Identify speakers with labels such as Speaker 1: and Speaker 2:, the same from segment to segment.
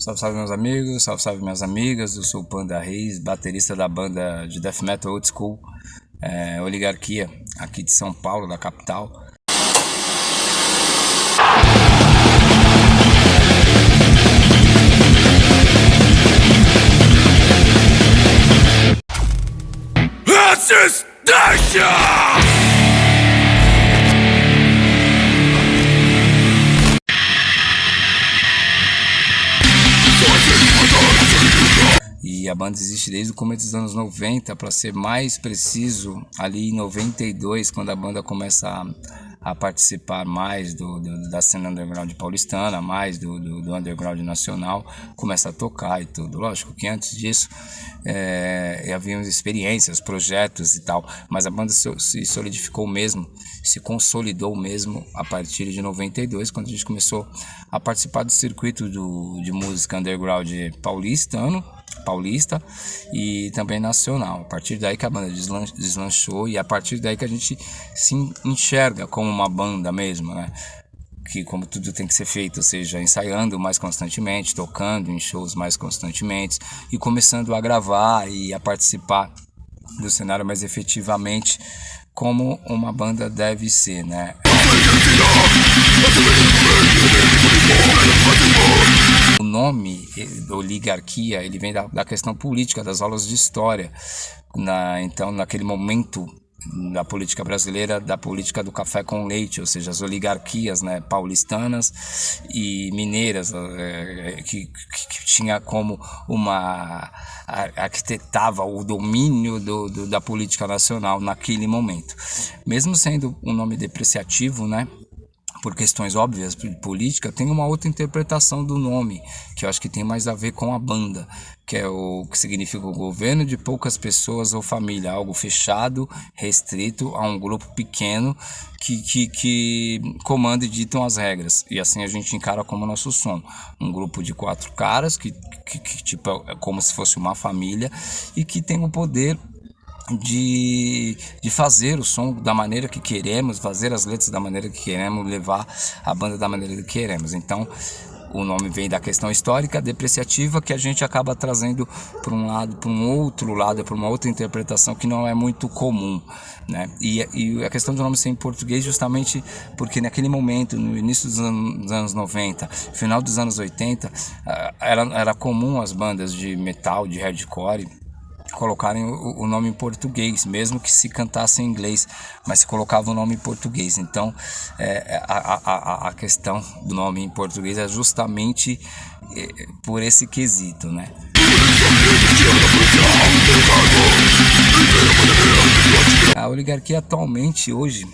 Speaker 1: Salve, salve meus amigos, salve, salve minhas amigas. Eu sou o Panda Reis, baterista da banda de Death Metal Old School, Oligarquia, aqui de São Paulo, da capital. Resistência! E a banda existe desde o começo dos anos 90, para ser mais preciso, ali em 92, quando a banda começa a participar mais da cena underground paulistana, mais do underground nacional, começa a tocar e tudo. Lógico que antes disso haviam experiências, projetos e tal, mas a banda se solidificou mesmo, se consolidou mesmo a partir de 92, quando a gente começou a participar do circuito de música underground paulista e também nacional. A partir daí que a banda deslanchou e a partir daí que a gente se enxerga como uma banda mesmo, né? Que como tudo tem que ser feito, ou seja, ensaiando mais constantemente, tocando em shows mais constantemente e começando a gravar e a participar do cenário mais efetivamente, como uma banda deve ser, né? O nome Oligarquia, ele vem da questão política, das aulas de história. Então, naquele momento da política brasileira, da política do café com leite, ou seja, as oligarquias, né, paulistanas e mineiras, que tinha como arquitetava o domínio da política nacional naquele momento. Mesmo sendo um nome depreciativo, né, por questões óbvias de política, tem uma outra interpretação do nome, que eu acho que tem mais a ver com a banda, que é o que significa o governo de poucas pessoas ou família, algo fechado, restrito a um grupo pequeno que comanda e ditam as regras. E assim a gente encara como nosso som. Um grupo de 4 caras, que tipo, é como se fosse uma família, e que tem o poder de fazer o som da maneira que queremos, fazer as letras da maneira que queremos, levar a banda da maneira que queremos. Então o nome vem da questão histórica depreciativa, que a gente acaba trazendo para um lado, para um outro lado, para uma outra interpretação que não é muito comum, né? E a questão do nome ser em português justamente porque naquele momento, no início dos anos 90, final dos anos 80, era comum as bandas de metal, de hardcore, colocarem o nome em português, mesmo que se cantasse em inglês, mas se colocava o nome em português. Então a questão do nome em português é justamente por esse quesito, né? A Oligarquia atualmente, hoje,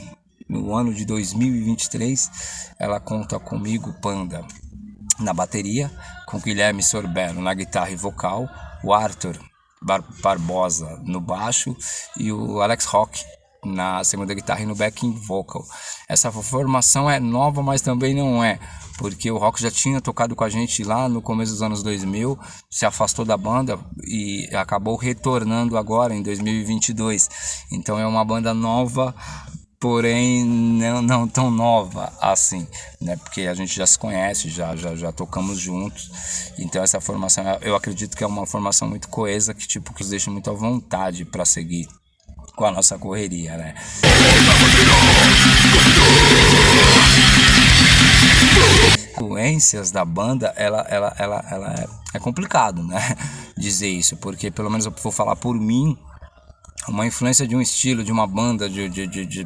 Speaker 1: no ano de 2023, ela conta comigo, Panda, na bateria, com Guilherme Sorbello na guitarra e vocal, o Arthur Barbosa no baixo e o Alex Rock na segunda guitarra e no backing vocal. Essa formação é nova, mas também não é, porque o Rock já tinha tocado com a gente lá no começo dos anos 2000, se afastou da banda e acabou retornando agora em 2022. Então é uma banda nova, porém não tão nova assim, né? Porque a gente já se conhece, já tocamos juntos. Então essa formação, eu acredito que é uma formação muito coesa, que nos deixa muito à vontade para seguir com a nossa correria, né? Influências da banda, ela é complicado, né? Dizer isso, porque pelo menos eu vou falar por mim. Uma influência de um estilo, de uma banda,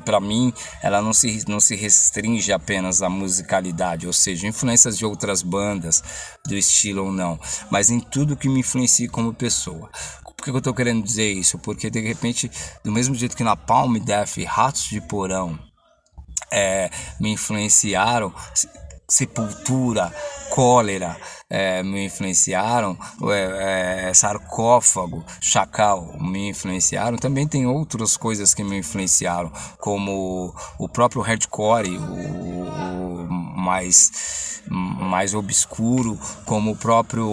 Speaker 1: para mim, ela não se restringe apenas à musicalidade, ou seja, influências de outras bandas, do estilo ou não, mas em tudo que me influencia como pessoa. Por que eu estou querendo dizer isso? Porque de repente, do mesmo jeito que Napalm Death e Ratos de Porão me influenciaram, Sepultura, Cólera me influenciaram, Sarcófago, Chacal me influenciaram. Também tem outras coisas que me influenciaram, como o próprio hardcore, o mais obscuro, como o próprio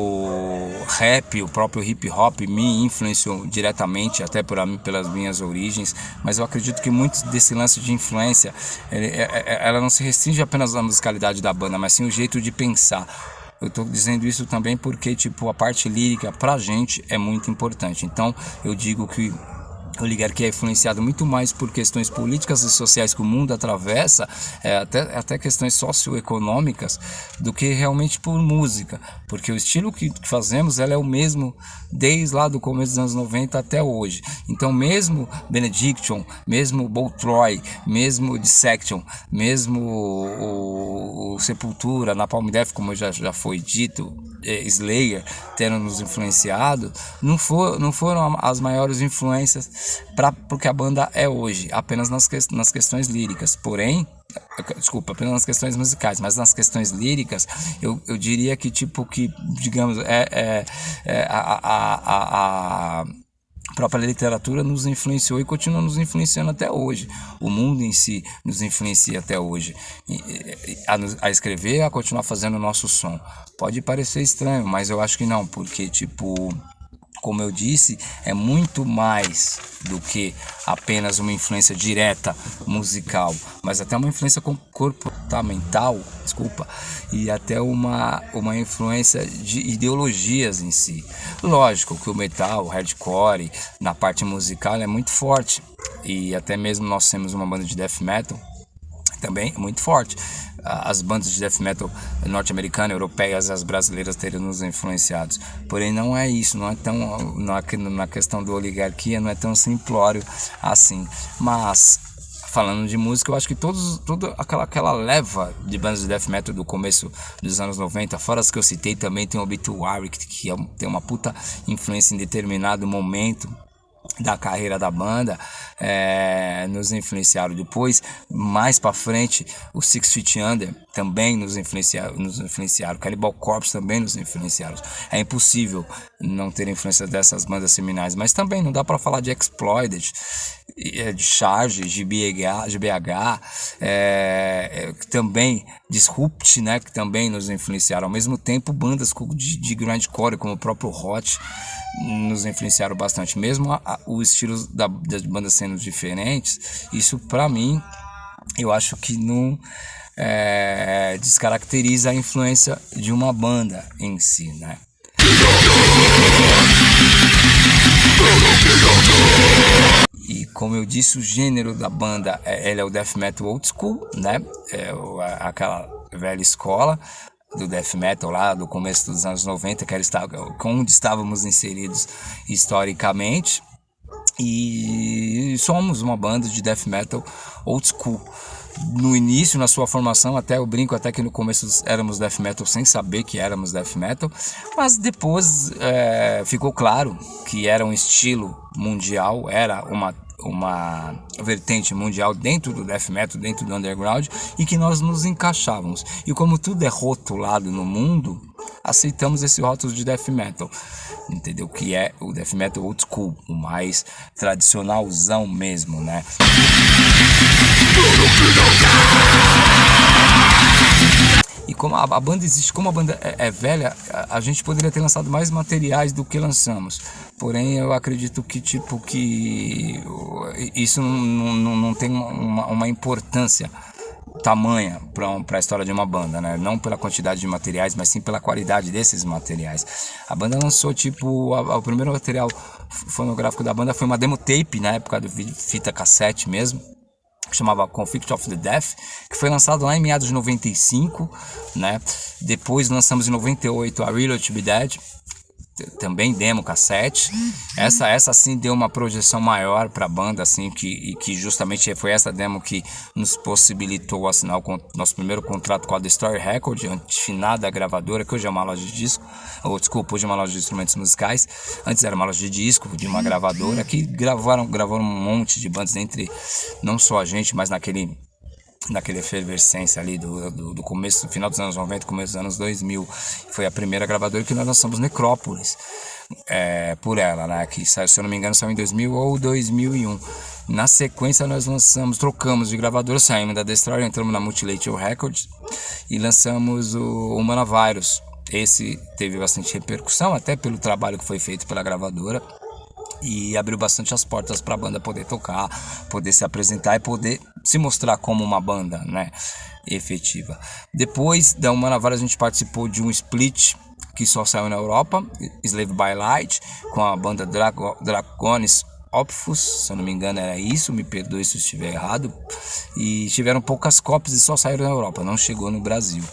Speaker 1: rap, o próprio hip hop me influenciou diretamente, até pelas minhas origens. Mas eu acredito que muito desse lance de influência, ela não se restringe apenas à musicalidade da banda, mas sim o jeito de pensar. eu tô dizendo isso também porque, tipo, a parte lírica pra gente é muito importante. Então, eu digo que a oligarquia é influenciada muito mais por questões políticas e sociais que o mundo atravessa, até questões socioeconômicas, do que realmente por música. Porque o estilo que fazemos ela é o mesmo desde lá do começo dos anos 90 até hoje. Então, mesmo Benediction, mesmo Bolt-Roy, mesmo Dissection, mesmo o Sepultura, Napalm Death, como já foi dito, Slayer, tendo nos influenciado, não foram as maiores influências para o que a banda é hoje, apenas nas questões líricas. Porém, desculpa, apenas nas questões musicais, mas nas questões líricas, eu diria que, tipo, que, digamos, a própria literatura nos influenciou e continua nos influenciando até hoje. O mundo em si nos influencia até hoje. A escrever, a continuar fazendo o nosso som. Pode parecer estranho, mas eu acho que não, porque, tipo, como eu disse, é muito mais do que apenas uma influência direta musical, mas até uma influência comportamental, e até uma influência de ideologias em si. Lógico que o metal, o hardcore, na parte musical é muito forte, e até mesmo nós temos uma banda de death metal também muito forte. As bandas de death metal norte-americana, europeias, as brasileiras teriam nos influenciados. Porém, não é isso, não é tão, na questão da oligarquia, não é tão simplório assim. Mas, falando de música, eu acho que toda aquela leva de bandas de death metal do começo dos anos 90, fora as que eu citei, também tem o Obituary, que tem uma puta influência em determinado momento da carreira da banda, nos influenciaram. Depois, mais pra frente, o Six Feet Under também nos influenciaram, Cannibal Corpse também nos influenciaram. É impossível não ter influência dessas bandas seminais, mas também não dá pra falar de Exploited, de Charge, de BH, que também Disrupt, né, que também nos influenciaram. Ao mesmo tempo, bandas de grindcore como o próprio Hot nos influenciaram bastante, mesmo os estilos das bandas sendo diferentes. Isso, pra mim, eu acho que não descaracteriza a influência de uma banda em si, né? E como eu disse, o gênero da banda ele é o death metal old school, né? Aquela velha escola do death metal lá do começo dos anos 90, que era onde estávamos inseridos historicamente, e somos uma banda de death metal old school. No início, na sua formação, até eu brinco até que no começo éramos death metal sem saber que éramos death metal, mas depois ficou claro que era um estilo mundial, era uma vertente mundial dentro do death metal, dentro do underground, e que nós nos encaixávamos. E como tudo é rotulado no mundo, aceitamos esse rótulo de death metal, entendeu? Que é o death metal old school, o mais tradicionalzão mesmo, né? E como a banda existe, como a banda é velha, a gente poderia ter lançado mais materiais do que lançamos. Porém, eu acredito que isso não tem uma importância tamanha para a história de uma banda, né? Não pela quantidade de materiais, mas sim pela qualidade desses materiais. A banda lançou, o primeiro material fonográfico da banda foi uma demo tape, na época do fita cassete mesmo, que chamava Conflict of the Death, que foi lançado lá em meados de 95, né? Depois lançamos em 98 a Real to Be Dead, também demo cassete. Essa sim deu uma projeção maior para a banda, assim, que justamente foi essa demo que nos possibilitou assinar o nosso primeiro contrato com a The Story Record, antifinada gravadora, que hoje é uma loja de disco, hoje é uma loja de instrumentos musicais. Antes era uma loja de disco, de uma gravadora, que gravaram um monte de bandas, entre não só a gente, mas naquele efervescência ali do começo, final dos anos 90, começo dos anos 2000. Foi a primeira gravadora que nós lançamos, Necrópolis, por ela, né? Que saiu, se eu não me engano, saiu em 2000 ou 2001. Na sequência nós trocamos de gravadora, saímos da Destroyer, entramos na Mutilator Records e lançamos o Humana Virus. Esse teve bastante repercussão, até pelo trabalho que foi feito pela gravadora. e abriu bastante as portas para a banda poder tocar, poder se apresentar e poder se mostrar como uma banda, né, efetiva. Depois da Humana Vara a gente participou de um split que só saiu na Europa, Slave by Light, com a banda Dragones Opus, se eu não me engano era isso, me perdoe se eu estiver errado, e tiveram poucas cópias e só saíram na Europa, não chegou no Brasil.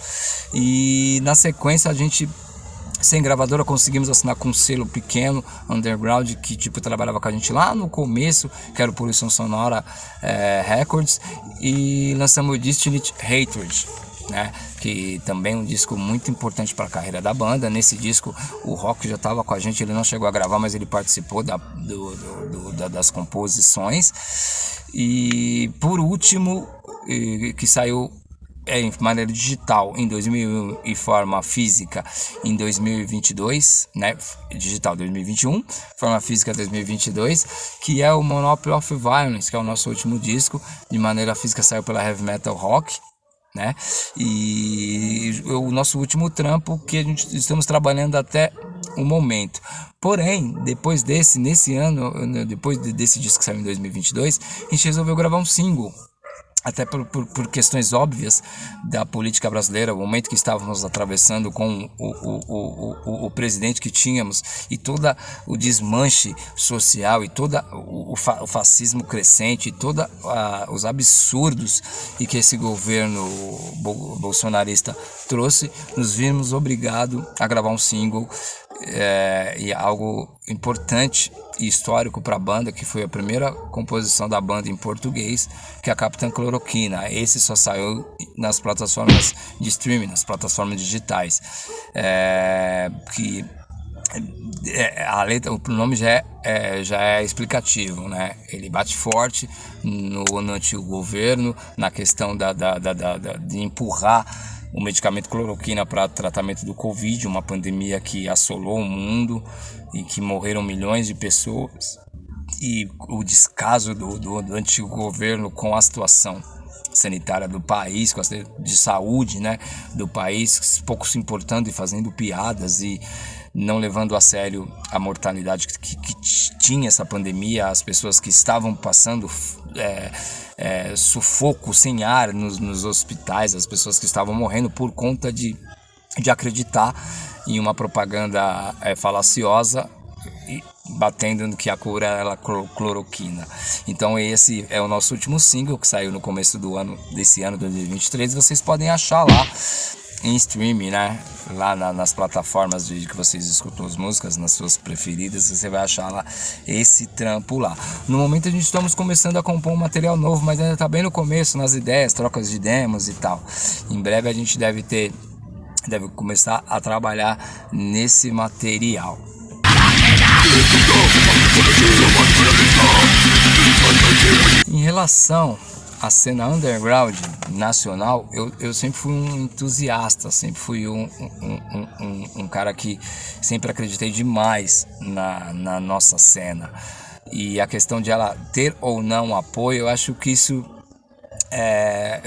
Speaker 1: E na sequência a gente, sem gravadora, conseguimos assinar com um selo pequeno, underground, que tipo trabalhava com a gente lá no começo, que era o Poluição Sonora Records, e lançamos o Distinct Hatred, né, que também é um disco muito importante para a carreira da banda. Nesse disco o Rock já estava com a gente, ele não chegou a gravar, mas ele participou das composições. E por último, que saiu em maneira digital em 2001 e forma física em 2022, né? Digital 2021, forma física 2022, que é o Monopoly of Violence, que é o nosso último disco. De maneira física saiu pela Heavy Metal Rock, né? E o nosso último trampo que a gente estamos trabalhando até o momento. Porém, depois desse disco que saiu em 2022, a gente resolveu gravar um single. Até por questões óbvias da política brasileira, o momento que estávamos atravessando com o presidente que tínhamos, e todo o desmanche social, e todo o fascismo crescente, e todos os absurdos e que esse governo bolsonarista trouxe, nos vimos obrigados a gravar um single, e algo importante e histórico para a banda, que foi a primeira composição da banda em português, que é a Capitã Cloroquina. Esse só saiu nas plataformas de streaming, nas plataformas digitais, que a letra, o nome já é explicativo, né? Ele bate forte no antigo governo, na questão de empurrar o medicamento cloroquina para tratamento do Covid, uma pandemia que assolou o mundo e que morreram milhões de pessoas, e o descaso do antigo governo com a situação sanitária do país, com a de saúde, né, do país, pouco se importando e fazendo piadas e não levando a sério a mortalidade que tinha essa pandemia, as pessoas que estavam passando sufoco sem ar nos hospitais, as pessoas que estavam morrendo por conta de acreditar em uma propaganda falaciosa, e batendo no que a cura era cloroquina. Então esse é o nosso último single, que saiu no começo desse ano 2023. Vocês podem achar lá em streaming, né? Lá nas plataformas que vocês escutam as músicas, nas suas preferidas, você vai achar lá esse trampo lá. No momento a gente estamos começando a compor um material novo, mas ainda está bem no começo, nas ideias, trocas de demos e tal. Em breve a gente deve começar a trabalhar nesse material. Em relação à cena underground nacional, eu sempre fui um entusiasta, sempre fui um cara que sempre acreditei demais na nossa cena. E a questão de ela ter ou não apoio, eu acho que isso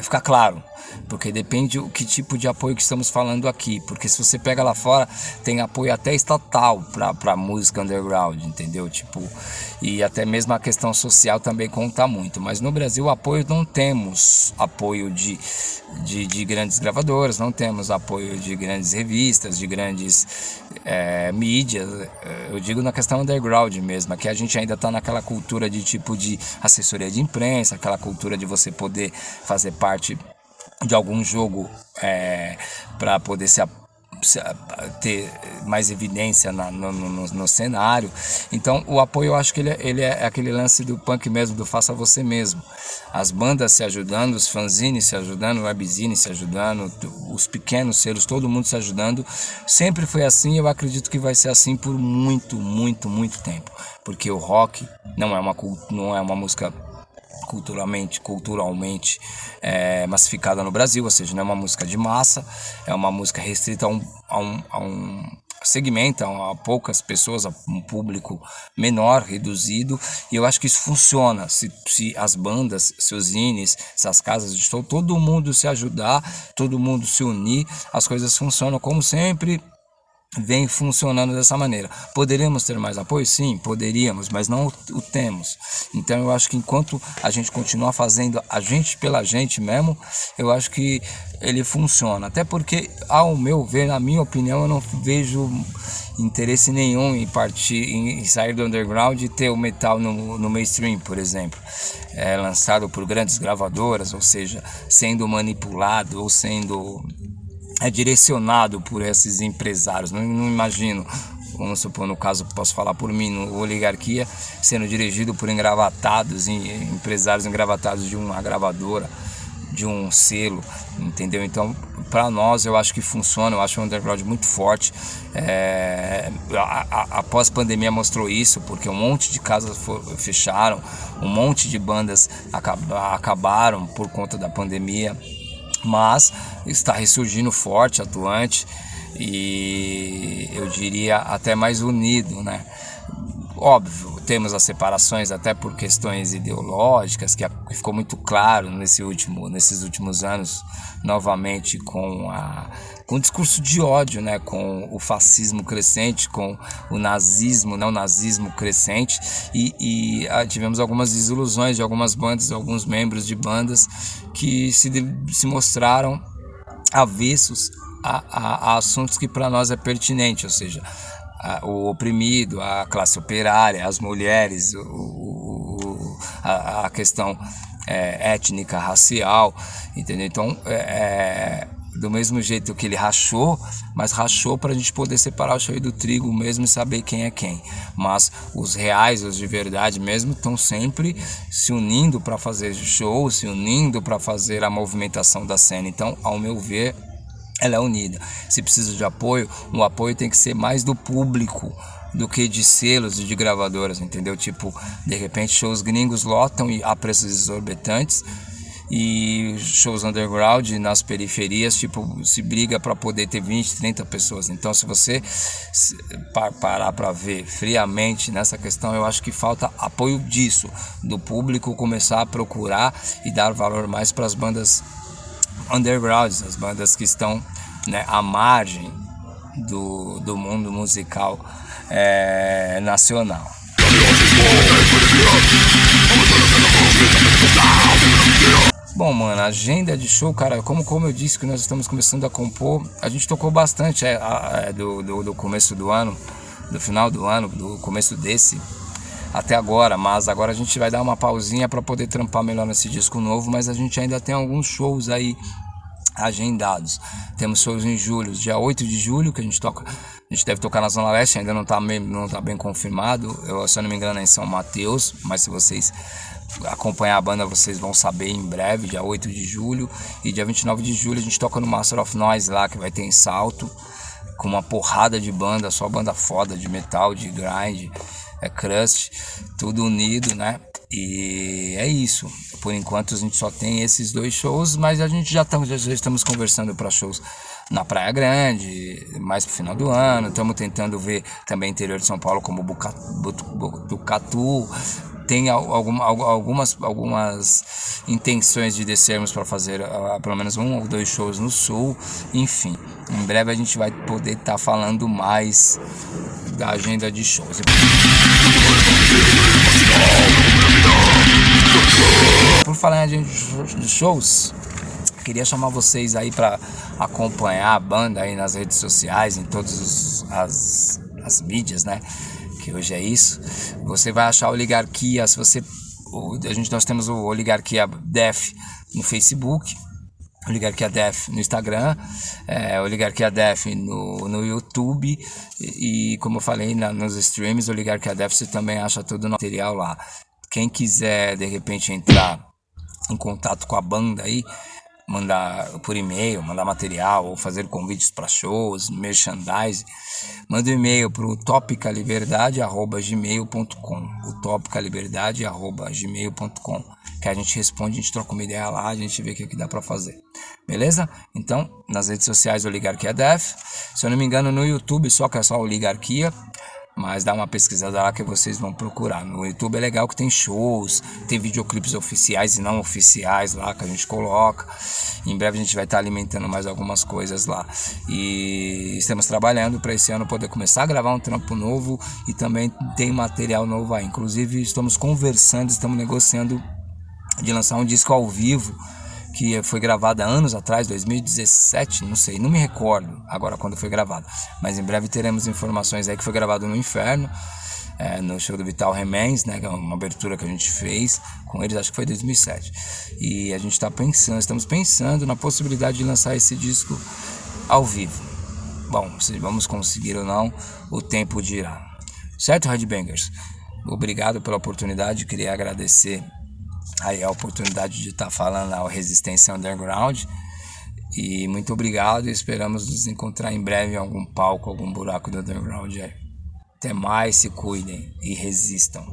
Speaker 1: fica claro, porque depende o que tipo de apoio que estamos falando aqui, porque se você pega lá fora, tem apoio até estatal para música underground, entendeu? E até mesmo a questão social também conta muito, mas no Brasil não temos apoio de grandes gravadoras, não temos apoio de grandes revistas, de grandes mídias. Eu digo na questão underground mesmo, que a gente ainda está naquela cultura de assessoria de imprensa, aquela cultura de você poder fazer parte de algum jogo para poder ter mais evidência no cenário. Então o apoio, eu acho que ele é aquele lance do punk mesmo, do faça você mesmo. As bandas se ajudando, os fanzines se ajudando, o webzine se ajudando, os pequenos selos, todo mundo se ajudando. Sempre foi assim, eu acredito que vai ser assim por muito, muito, muito tempo, porque o rock não é uma música culturalmente massificada no Brasil, ou seja, não é uma música de massa, é uma música restrita a um segmento, a poucas pessoas, a um público menor, reduzido, e eu acho que isso funciona, se as bandas, seus zines, essas casas de show, todo mundo se ajudar, todo mundo se unir, as coisas funcionam como sempre vem funcionando dessa maneira. Poderíamos ter mais apoio? Sim, poderíamos, mas não o temos. Então eu acho que enquanto a gente continuar fazendo a gente pela gente mesmo, eu acho que ele funciona. Até porque, ao meu ver, na minha opinião, eu não vejo interesse nenhum em partir, em sair do underground e ter o metal no mainstream, por exemplo, lançado por grandes gravadoras, ou seja, sendo manipulado ou sendo direcionado por esses empresários. Não imagino, vamos supor, no caso, posso falar por mim, no Oligarquia, sendo dirigido por engravatados, empresários engravatados de uma gravadora, de um selo, entendeu? Então, para nós, eu acho que funciona, eu acho o underground muito forte. Após a pandemia mostrou isso, porque um monte de casas fecharam, um monte de bandas acabaram por conta da pandemia, mas está ressurgindo forte, atuante e eu diria até mais unido, né? Óbvio, temos as separações até por questões ideológicas, que ficou muito claro nesses últimos anos, novamente com o discurso de ódio, né? Com o fascismo crescente, com o nazismo, neonazismo crescente, e tivemos algumas desilusões de algumas bandas, alguns membros de bandas que se mostraram avessos a assuntos que para nós é pertinente, ou seja, o oprimido, a classe operária, as mulheres, a questão étnica, racial, entendeu? Então, do mesmo jeito que ele rachou, mas rachou para a gente poder separar o joio do trigo mesmo e saber quem é quem. Mas os reais, os de verdade mesmo, estão sempre se unindo para fazer shows, se unindo para fazer a movimentação da cena. Então, ao meu ver, ela é unida. Se precisa de apoio, o apoio tem que ser mais do público do que de selos e de gravadoras, entendeu? Tipo, de repente shows gringos lotam a preços exorbitantes e shows underground nas periferias, tipo, se briga para poder ter 20, 30 pessoas. Então, se você parar para ver friamente nessa questão, eu acho que falta apoio disso, do público começar a procurar e dar valor mais para as bandas undergrounds, as bandas que estão, né, à margem do mundo musical nacional. Bom, mano, a agenda de show, cara, como eu disse que nós estamos começando a compor, a gente tocou bastante do começo do ano, do final do ano, do começo desse até agora, mas agora a gente vai dar uma pausinha para poder trampar melhor nesse disco novo, mas a gente ainda tem alguns shows aí agendados. Temos shows em julho, dia 8 de julho, que a gente deve tocar na Zona Leste, ainda não tá bem confirmado, se eu não me engano é em São Mateus, mas se vocês acompanhar a banda vocês vão saber em breve, dia 8 de julho, e dia 29 de julho a gente toca no Master of Noise lá, que vai ter em Salto, com uma porrada de banda, só banda foda de metal, de grind, crust, tudo unido, né? E é isso. Por enquanto a gente só tem esses dois shows, mas a gente já estamos conversando para shows na Praia Grande, mais pro final do ano. Estamos tentando ver também interior de São Paulo, como Botucatu. Tem algumas intenções de descermos para fazer pelo menos 1 ou 2 shows no sul. Enfim, em breve a gente vai poder estar falando mais da agenda de shows. Por falar em agenda de shows, queria chamar vocês aí para acompanhar a banda aí nas redes sociais, em todas as mídias, né? Que hoje é isso. Você vai achar Oligarquia, nós temos o Oligarquia Def no Facebook, Oligarquia Def no Instagram, Oligarquia Def no YouTube e como eu falei nos streams, Oligarquia Def você também acha todo o material lá. Quem quiser de repente entrar em contato com a banda aí, mandar por e-mail, mandar material ou fazer convites para shows, merchandise, manda um e-mail para o topicaliberdade@gmail.com, o topicaliberdade@gmail.com, que a gente responde, a gente troca uma ideia lá, a gente vê o que dá para fazer, beleza? Então, nas redes sociais Oligarquia Def, se eu não me engano no YouTube só que é só Oligarquia, Mas dá uma pesquisada lá que vocês vão procurar. No YouTube é legal que tem shows, tem videoclipes oficiais e não oficiais lá que a gente coloca. Em breve a gente vai estar alimentando mais algumas coisas lá. E estamos trabalhando para esse ano poder começar a gravar um trampo novo e também tem material novo aí. Inclusive estamos conversando, estamos negociando de lançar um disco ao vivo que foi gravado há anos atrás, 2017, não sei, não me recordo agora quando foi gravado, mas em breve teremos informações aí que foi gravado no Inferno, no show do Vital Remens, né, que é uma abertura que a gente fez com eles, acho que foi 2007, e a gente estamos pensando na possibilidade de lançar esse disco ao vivo. Bom, se vamos conseguir ou não, o tempo dirá. Certo, Headbangers? Obrigado pela oportunidade, queria agradecer aí a oportunidade de estar falando ao Resistência Underground, e muito obrigado, e esperamos nos encontrar em breve em algum palco, algum buraco do Underground aí. Até mais, se cuidem e resistam.